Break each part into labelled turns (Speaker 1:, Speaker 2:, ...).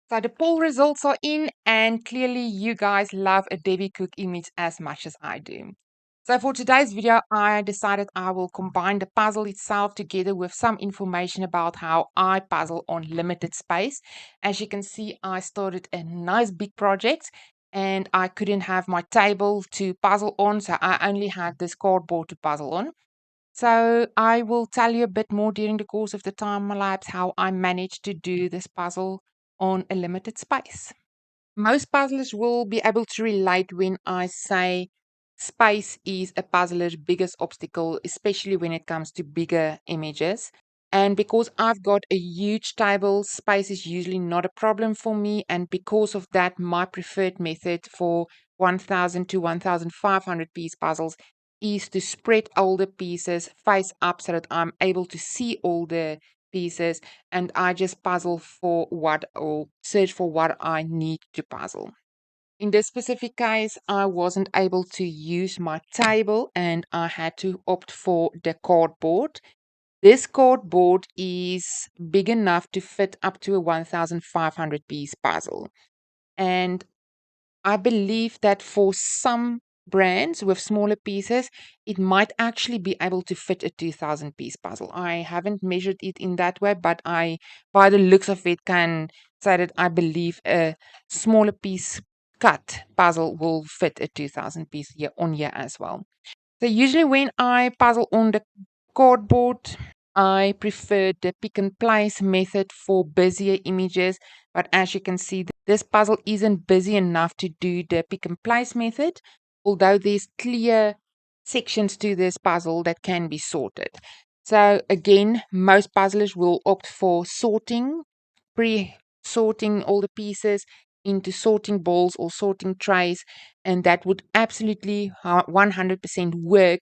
Speaker 1: So the poll results are in, and clearly you guys love a Debbie Cook image as much as I do. So for today's video, I decided I will combine the puzzle itself together with some information about how I puzzle on limited space. As you can see, I started a nice big project and I couldn't have my table to puzzle on, so I only had this cardboard to puzzle on. So I will tell you a bit more during the course of the time lapse how I managed to do this puzzle on a limited space. Most puzzlers will be able to relate when I say space is a puzzler's biggest obstacle, especially when it comes to bigger images. And because I've got a huge table, space is usually not a problem for me. And because of that, my preferred method for 1000 to 1500 piece puzzles is to spread all the pieces face up so that I'm able to see all the pieces and I just puzzle for what or search for what I need to puzzle. In this specific case, I wasn't able to use my table and I had to opt for the cardboard. This cardboard is big enough to fit up to a 1500 piece puzzle. And I believe that for some brands with smaller pieces, it might actually be able to fit a 2000 piece puzzle. I haven't measured it in that way, but I, by the looks of it, can say that I believe a smaller piece cut puzzle will fit a 2000 piece here on here as well. So usually when I puzzle on the cardboard, I prefer the pick and place method for busier images. But as you can see, this puzzle isn't busy enough to do the pick and place method, although there's clear sections to this puzzle that can be sorted. So again, most puzzlers will opt for sorting, pre-sorting all the pieces into sorting balls or sorting trays, and that would absolutely 100% work,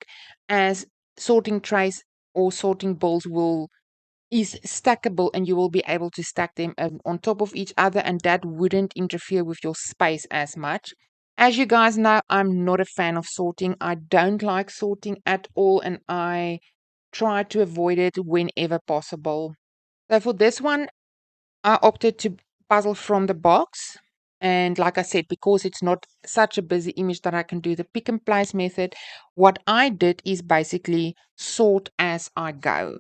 Speaker 1: as sorting trays or sorting balls will is stackable and you will be able to stack them on top of each other, and that wouldn't interfere with your space as much. As you guys know, I'm not a fan of sorting. I don't like sorting at all, and I try to avoid it whenever possible. So for this one, I opted to puzzle from the box. And like I said, because it's not such a busy image that I can do the pick and place method, what I did is basically sort as I go.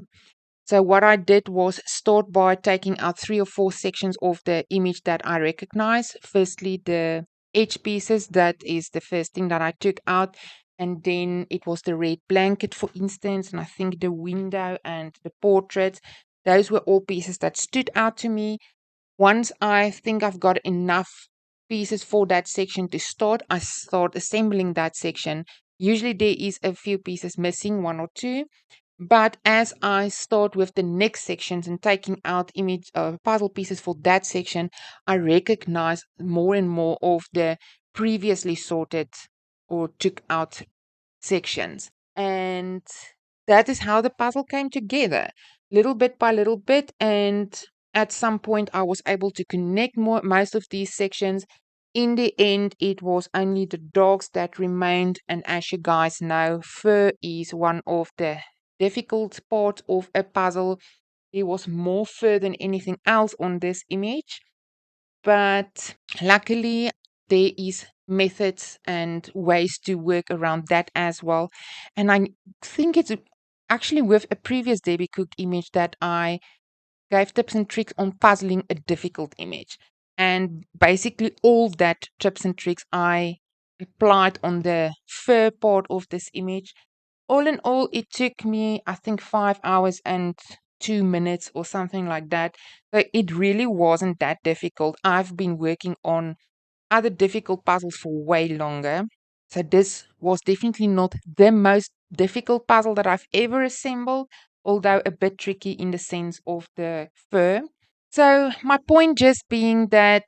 Speaker 1: So what I did was start by taking out 3 or 4 sections of the image that I recognize. Firstly, the edge pieces, that is the first thing that I took out. And then it was the red blanket, for instance, and I think the window and the portrait. Those were all pieces that stood out to me. Once I think I've got enough pieces for that section to start, I start assembling that section. Usually there is a few pieces missing, 1 or 2. But as I start with the next sections and taking out image puzzle pieces for that section, I recognize more and more of the previously sorted or took out sections. And that is how the puzzle came together, little bit by little bit. And at some point, I was able to connect most of these sections. In the end, it was only the dogs that remained. And as you guys know, fur is one of the difficult parts of a puzzle. There was more fur than anything else on this image. But luckily, there is methods and ways to work around that as well. And I think it's actually with a previous Debbie Cook image that I gave tips and tricks on puzzling a difficult image. And basically, all that tips and tricks I applied on the fur part of this image. All in all, it took me, I think, 5 hours and 2 minutes or something like that. So it really wasn't that difficult. I've been working on other difficult puzzles for way longer. So this was definitely not the most difficult puzzle that I've ever assembled, although a bit tricky in the sense of the fur. So my point just being that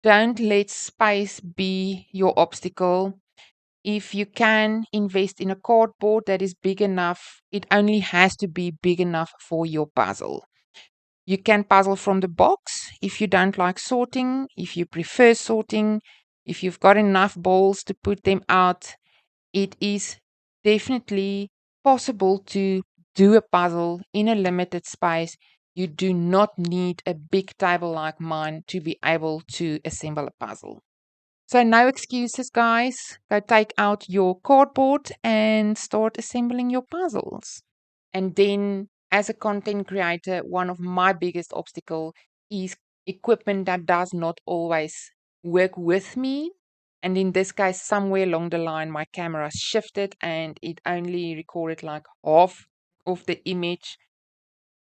Speaker 1: don't let space be your obstacle. If you can invest in a cardboard that is big enough, it only has to be big enough for your puzzle. You can puzzle from the box if you don't like sorting, if you prefer sorting, if you've got enough balls to put them out. It is definitely possible to do a puzzle in a limited space You do not need a big table like mine to be able to assemble a puzzle. So no excuses, guys. Go take out your cardboard and start assembling your puzzles. And then, as a content creator, one of my biggest obstacles is equipment that does not always work with me. And in this case, somewhere along the line, my camera shifted and it only recorded like half of the image.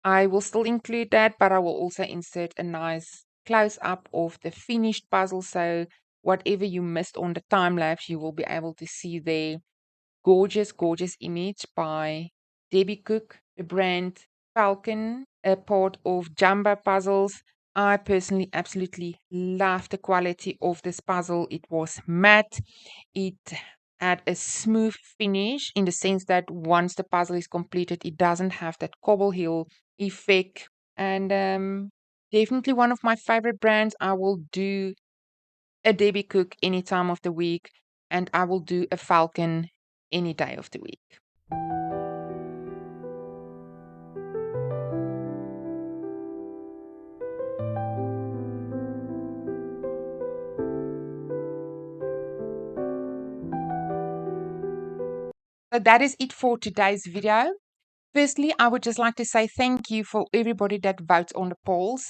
Speaker 1: I will still include that, but I will also insert a nice close up of the finished puzzle. So whatever you missed on the time lapse, you will be able to see there. Gorgeous, gorgeous image by Debbie Cook, the brand Falcon, a part of Jumbo Puzzles. I personally absolutely love the quality of this puzzle. It was matte. It had a smooth finish in the sense that once the puzzle is completed, it doesn't have that cobble heel effect. And definitely one of my favorite brands. I will do a Debbie Cook any time of the week, and I will do a Falcon any day of the week. So that is it for today's video. Firstly, I would just like to say thank you for everybody that votes on the polls.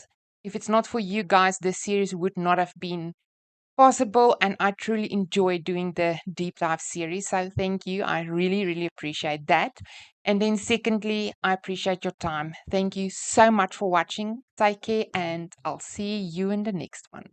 Speaker 1: If it's not for you guys, this series would not have been possible, and I truly enjoy doing the deep dive series. So thank you. I really, really appreciate that. And then secondly, I appreciate your time. Thank you so much for watching. Take care, and I'll see you in the next one.